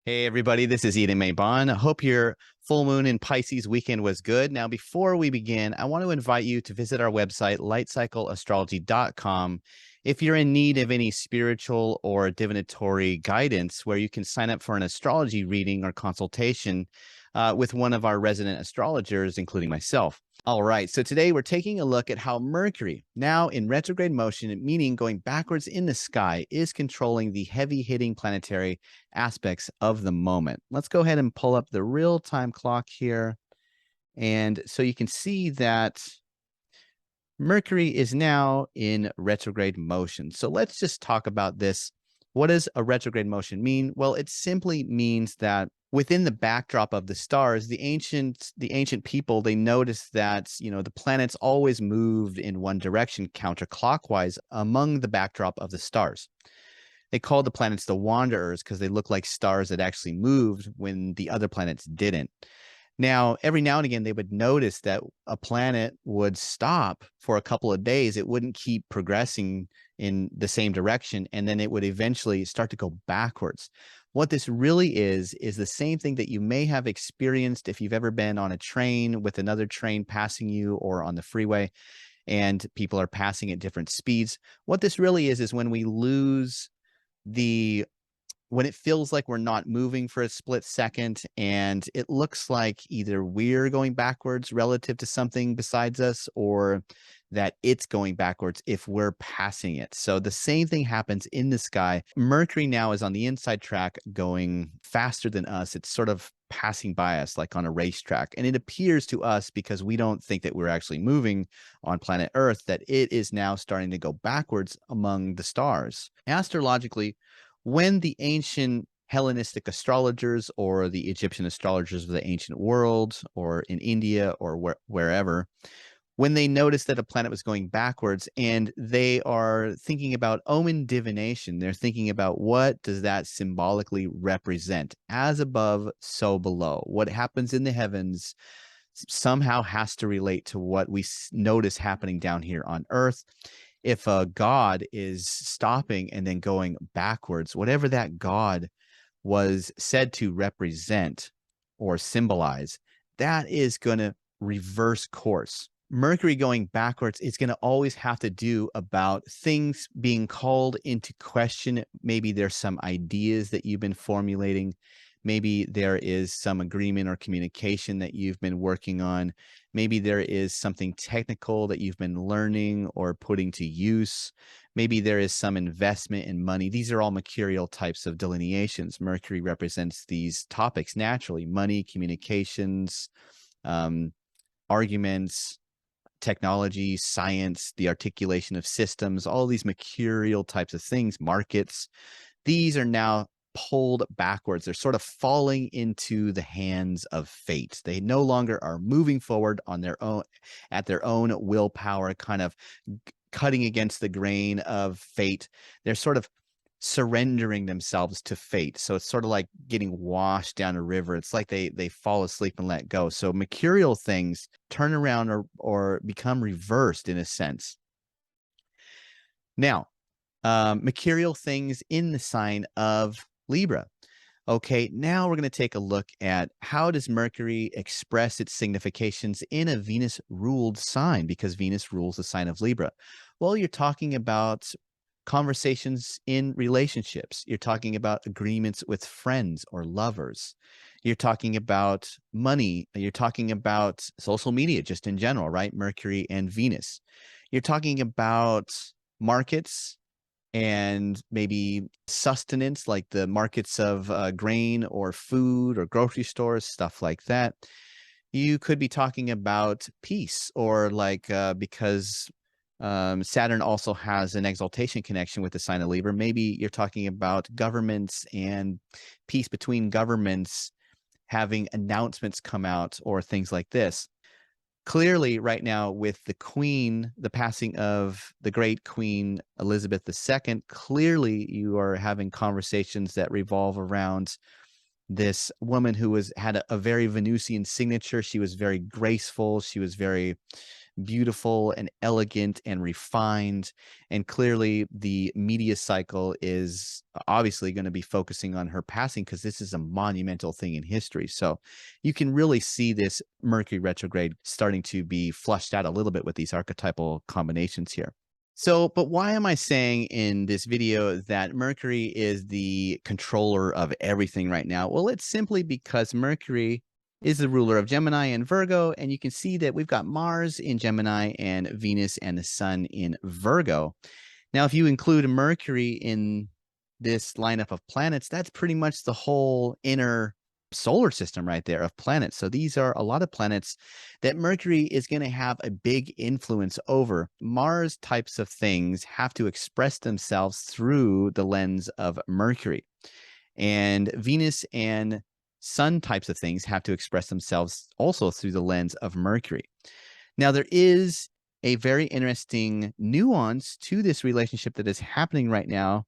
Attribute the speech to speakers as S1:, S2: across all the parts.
S1: Hey everybody, this is Eden Maybon. I hope your full moon in Pisces weekend was good. Now, before we begin, I want to invite you to visit our website, lightcycleastrology.com. If you're in need of any spiritual or divinatory guidance, where you can sign up for an astrology reading or consultation with one of our resident astrologers, including myself. All right, so today we're taking a look at how Mercury, now in retrograde motion, meaning going backwards in the sky, is controlling the heavy-hitting planetary aspects of the moment. Let's go ahead and pull up the real-time clock here. And so you can see that Mercury is now in retrograde motion. So let's just talk about this. What does a retrograde motion mean? Well, it simply means that within the backdrop of the stars, the ancient people, they noticed that, the planets always moved in one direction counterclockwise among the backdrop of the stars. They called the planets the wanderers because they looked like stars that actually moved when the other planets didn't. Now, every now and again, they would notice that a planet would stop for a couple of days. It wouldn't keep progressing in the same direction, and then it would eventually start to go backwards. What this really is the same thing that you may have experienced if you've ever been on a train with another train passing you or on the freeway, and people are passing at different speeds. What this really is when we lose when it feels like we're not moving for a split second and it looks like either we're going backwards relative to something besides us or that it's going backwards if we're passing it. So the same thing happens in the sky. Mercury now is on the inside track going faster than us. It's sort of passing by us like on a racetrack. And it appears to us, because we don't think that we're actually moving on planet Earth, that it is now starting to go backwards among the stars. Astrologically, when the ancient Hellenistic astrologers or the Egyptian astrologers of the ancient world or in India or wherever, when they noticed that a planet was going backwards and they are thinking about omen divination, they're thinking about what does that symbolically represent? As above, so below. What happens in the heavens somehow has to relate to what we notice happening down here on Earth. If a god is stopping and then going backwards, whatever that god was said to represent or symbolize, that is going to reverse course. Mercury going backwards is going to always have to do about things being called into question. Maybe there's some ideas that you've been formulating. Maybe there is some agreement or communication that you've been working on. Maybe there is something technical that you've been learning or putting to use. Maybe there is some investment in money. These are all mercurial types of delineations. Mercury represents these topics naturally: money, communications, arguments, technology, science, the articulation of systems, all these mercurial types of things, markets. These are now pulled backwards. They're sort of falling into the hands of fate. They no longer are moving forward on their own, at their own willpower, kind of cutting against the grain of fate. They're sort of surrendering themselves to fate. So it's sort of like getting washed down a river. It's like they fall asleep and let go. So mercurial things turn around or become reversed in a sense. Now, mercurial things in the sign of Libra. Okay, now we're going to take a look at how does Mercury express its significations in a Venus-ruled sign, because Venus rules the sign of Libra. Well, you're talking about conversations in relationships. You're talking about agreements with friends or lovers. You're talking about money. You're talking about social media just in general, right? Mercury and Venus. You're talking about markets and maybe sustenance, like the markets of grain or food or grocery stores, stuff like that. You could be talking about peace, or like because Saturn also has an exaltation connection with the sign of Libra. Maybe you're talking about governments and peace between governments, having announcements come out or things like this. Clearly, right now, with the Queen, the passing of the great Queen Elizabeth II, clearly you are having conversations that revolve around this woman who had a very Venusian signature. She was very graceful. She was very beautiful and elegant and refined. And clearly, the media cycle is obviously going to be focusing on her passing because this is a monumental thing in history. So you can really see this Mercury retrograde starting to be flushed out a little bit with these archetypal combinations here. So, but why am I saying in this video that Mercury is the controller of everything right now? Well, it's simply because Mercury is the ruler of Gemini and Virgo, and you can see that we've got Mars in Gemini and Venus and the Sun in Virgo. Now, if you include Mercury in this lineup of planets, that's pretty much the whole inner solar system right there of planets. So these are a lot of planets that Mercury is going to have a big influence over. Mars types of things have to express themselves through the lens of Mercury. And Venus and Sun types of things have to express themselves also through the lens of Mercury. Now, there is a very interesting nuance to this relationship that is happening right now.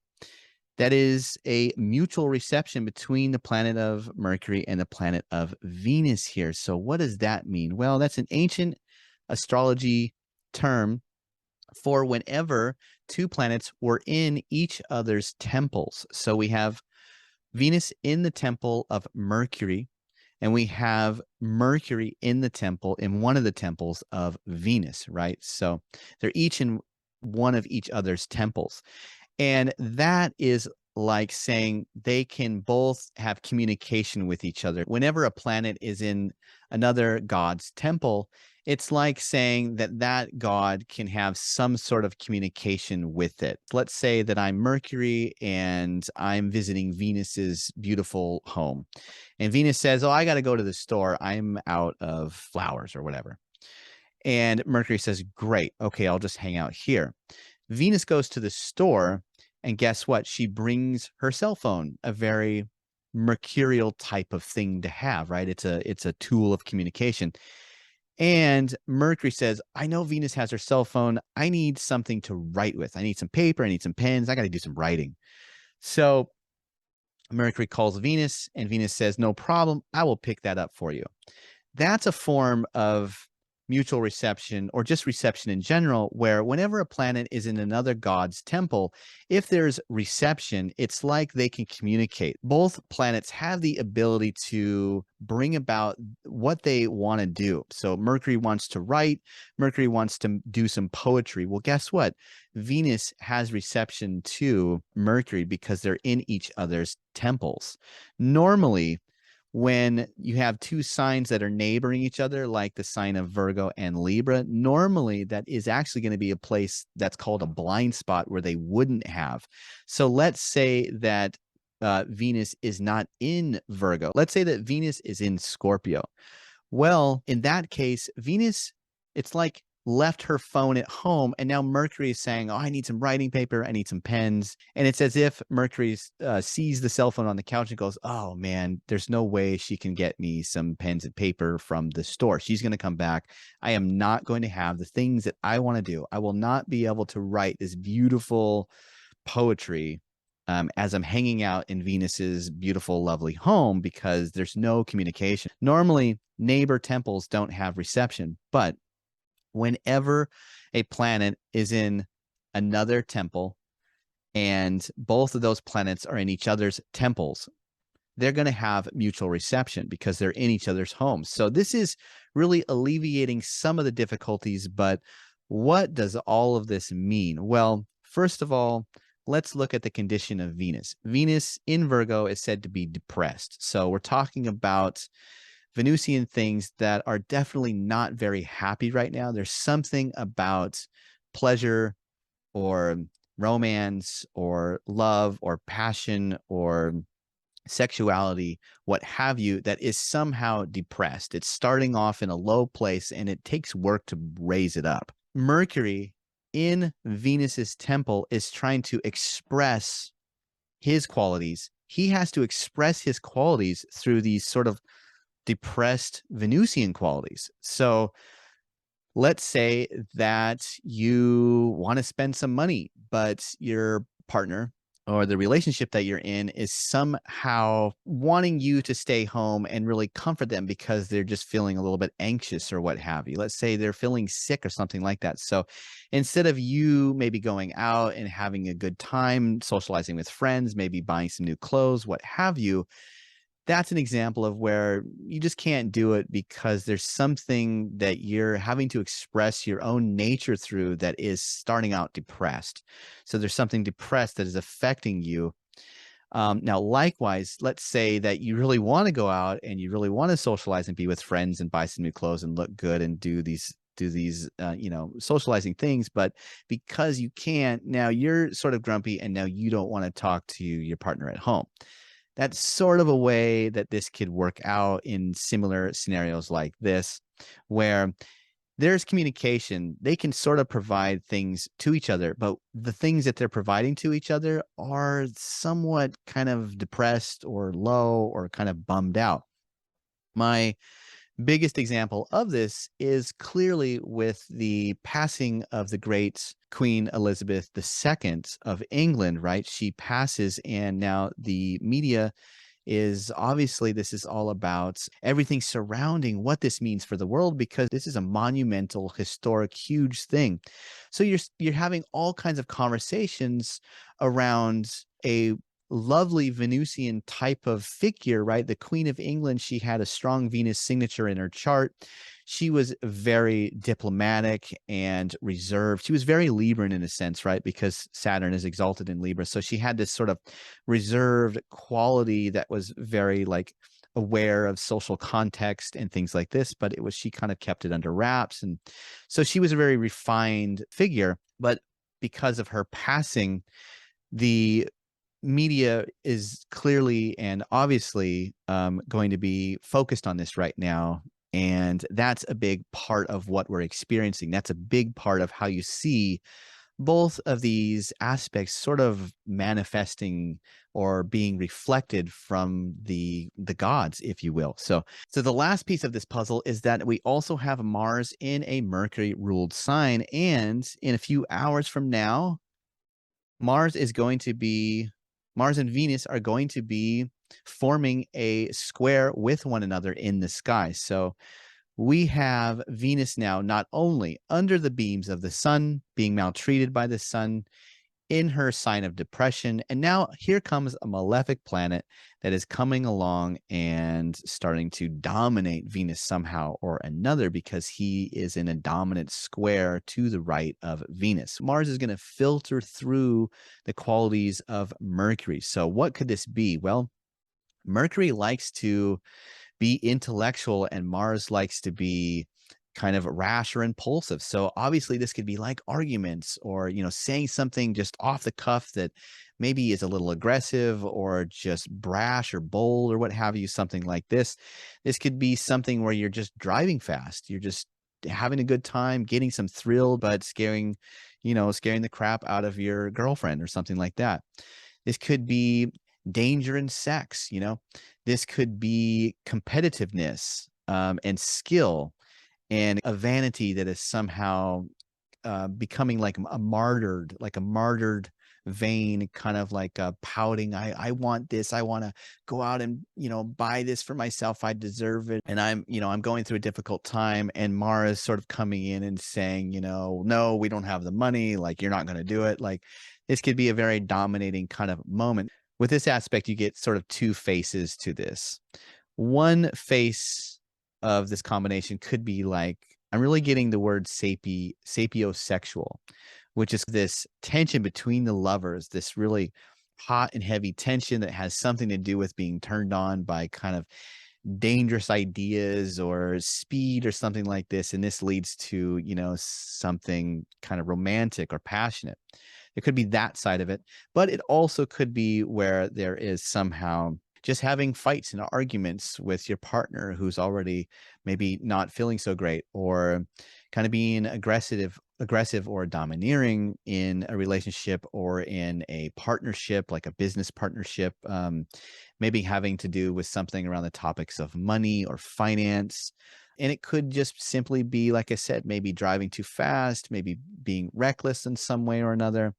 S1: That is a mutual reception between the planet of Mercury and the planet of Venus here. So what does that mean? Well, that's an ancient astrology term for whenever two planets were in each other's temples. So we have Venus in the temple of Mercury, and we have Mercury in the temple, in one of the temples of Venus, right? So they're each in one of each other's temples. And that is like saying they can both have communication with each other. Whenever a planet is in another god's temple, it's like saying that that god can have some sort of communication with it. Let's say that I'm Mercury and I'm visiting Venus's beautiful home. And Venus says, "Oh, I got to go to the store. I'm out of flowers," or whatever. And Mercury says, "Great. Okay, I'll just hang out here." Venus goes to the store, and guess what? She brings her cell phone, a very mercurial type of thing to have, right? It's a tool of communication. And Mercury says, "I know Venus has her cell phone. I need something to write with. I need some paper. I need some pens. I got to do some writing." So Mercury calls Venus, and Venus says, "No problem. I will pick that up for you." That's a form of mutual reception, or just reception in general, where whenever a planet is in another god's temple, if there's reception, it's like they can communicate. Both planets have the ability to bring about what they want to do. So Mercury wants to write, Mercury wants to do some poetry. Well, guess what? Venus has reception to Mercury because they're in each other's temples. Normally, when you have two signs that are neighboring each other, like the sign of Virgo and Libra, normally that is actually going to be a place that's called a blind spot where they wouldn't have. So let's say that Venus is not in Virgo. Let's say that Venus is in Scorpio. Well, in that case, Venus, it's like left her phone at home, and now Mercury is saying, "Oh, I need some writing paper, I need some pens." And it's as if Mercury sees the cell phone on the couch and goes, "Oh man, there's no way she can get me some pens and paper from the store. She's going to come back. I am not going to have the things that I want to do. I will not be able to write this beautiful poetry as I'm hanging out in Venus's beautiful, lovely home because there's no communication." Normally, neighbor temples don't have reception, but whenever a planet is in another temple and both of those planets are in each other's temples, they're going to have mutual reception because they're in each other's homes. So this is really alleviating some of the difficulties, but what does all of this mean? Well, first of all, let's look at the condition of Venus. Venus in Virgo is said to be depressed. So we're talking about Venusian things that are definitely not very happy right now. There's something about pleasure or romance or love or passion or sexuality, what have you, that is somehow depressed. It's starting off in a low place and it takes work to raise it up. Mercury in Venus's temple is trying to express his qualities. He has to express his qualities through these sort of depressed Venusian qualities. So let's say that you want to spend some money, but your partner or the relationship that you're in is somehow wanting you to stay home and really comfort them because they're just feeling a little bit anxious or what have you. Let's say they're feeling sick or something like that. So instead of you maybe going out and having a good time, socializing with friends, maybe buying some new clothes, what have you, that's an example of where you just can't do it because there's something that you're having to express your own nature through that is starting out depressed. So there's something depressed that is affecting you. Now, likewise, let's say that you really want to go out and you really want to socialize and be with friends and buy some new clothes and look good and do these socializing things, but because you can't, now you're sort of grumpy and now you don't want to talk to your partner at home. That's sort of a way that this could work out in similar scenarios like this, where there's communication. They can sort of provide things to each other, but the things that they're providing to each other are somewhat kind of depressed or low or kind of bummed out. My biggest example of this is clearly with the passing of the great Queen Elizabeth II of England, right? She passes, and now the media is obviously, this is all about everything surrounding what this means for the world, because this is a monumental, historic, huge thing. So you're having all kinds of conversations around a lovely Venusian type of figure, right? The Queen of England, she had a strong Venus signature in her chart. She was very diplomatic and reserved. She was very Libran in a sense, right? Because Saturn is exalted in Libra. So she had this sort of reserved quality that was very like aware of social context and things like this, but it was, she kind of kept it under wraps. And so she was a very refined figure, but because of her passing, the media is clearly and obviously going to be focused on this right now. And that's a big part of what we're experiencing. That's a big part of how you see both of these aspects sort of manifesting or being reflected from the gods, if you will. So the last piece of this puzzle is that we also have Mars in a Mercury ruled sign, and in a few hours from now, Mars is going to be Mars and Venus are going to be forming a square with one another in the sky. So we have Venus now not only under the beams of the sun, being maltreated by the sun, in her sign of depression. And now here comes a malefic planet that is coming along and starting to dominate Venus somehow or another, because he is in a dominant square to the right of Venus. Mars is going to filter through the qualities of Mercury. So what could this be? Well, Mercury likes to be intellectual and Mars likes to be kind of rash or impulsive. So obviously this could be like arguments or, saying something just off the cuff that maybe is a little aggressive or just brash or bold or what have you, something like this. This could be something where you're just driving fast. You're just having a good time, getting some thrill, but scaring the crap out of your girlfriend or something like that. This could be danger and sex, This could be competitiveness and skill and a vanity that is somehow becoming like a martyred vein, kind of like pouting. I want this. I want to go out and buy this for myself. I deserve it. And I'm going through a difficult time. And Mara's sort of coming in and saying, no, we don't have the money. Like, you're not going to do it. Like, this could be a very dominating kind of moment. With this aspect, you get sort of two faces to this. One face of this combination could be like, I'm really getting the word sapiosexual, which is this tension between the lovers, this really hot and heavy tension that has something to do with being turned on by kind of dangerous ideas or speed or something like this. And this leads to, something kind of romantic or passionate. It could be that side of it, but it also could be where there is somehow just having fights and arguments with your partner who's already maybe not feeling so great, or kind of being aggressive or domineering in a relationship or in a partnership, like a business partnership, maybe having to do with something around the topics of money or finance. And it could just simply be, like I said, maybe driving too fast, maybe being reckless in some way or another.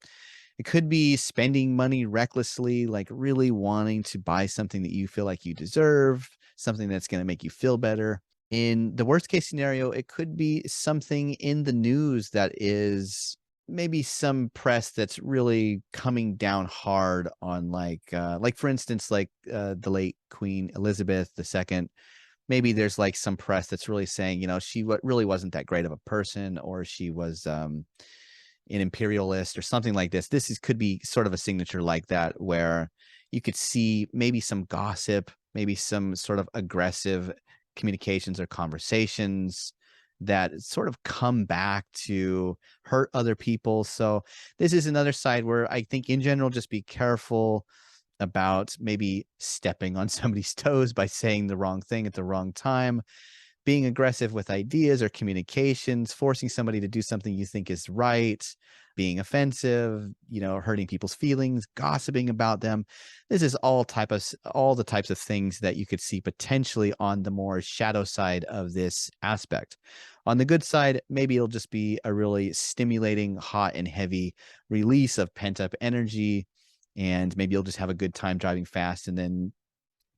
S1: It could be spending money recklessly, like really wanting to buy something that you feel like you deserve, something that's going to make you feel better. In the worst case scenario, it could be something in the news that is maybe some press that's really coming down hard on like for instance, the late Queen Elizabeth II. Maybe there's like some press that's really saying, she really wasn't that great of a person, or she was an imperialist or something like this. Could be sort of a signature like that, where you could see maybe some gossip, maybe some sort of aggressive communications or conversations that sort of come back to hurt other people. So this is another side where I think in general, just be careful about maybe stepping on somebody's toes by saying the wrong thing at the wrong time, being aggressive with ideas or communications, forcing somebody to do something you think is right, being offensive, hurting people's feelings, gossiping about them. This is all the types of things that you could see potentially on the more shadow side of this aspect. On the good side, maybe it'll just be a really stimulating, hot and heavy release of pent up energy. And maybe you'll just have a good time driving fast and then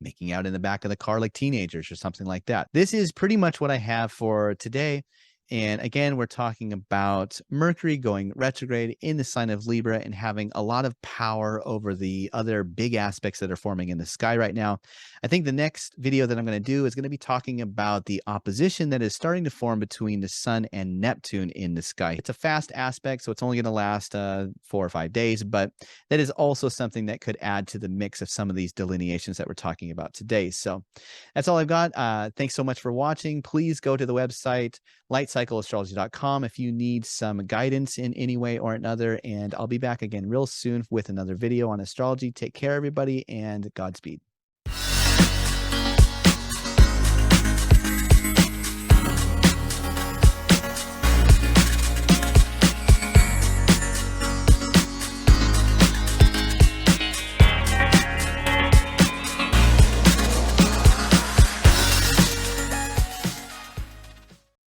S1: making out in the back of the car like teenagers or something like that. This is pretty much what I have for today. And again, we're talking about Mercury going retrograde in the sign of Libra and having a lot of power over the other big aspects that are forming in the sky right now. I think the next video that I'm going to do is going to be talking about the opposition that is starting to form between the Sun and Neptune in the sky. It's a fast aspect, so it's only going to last 4 or 5 days, but that is also something that could add to the mix of some of these delineations that we're talking about today. So that's all I've got. Thanks so much for watching. Please go to the website, lightcycleastrology.com, if you need some guidance in any way or another. And I'll be back again real soon with another video on astrology. Take care, everybody, and Godspeed.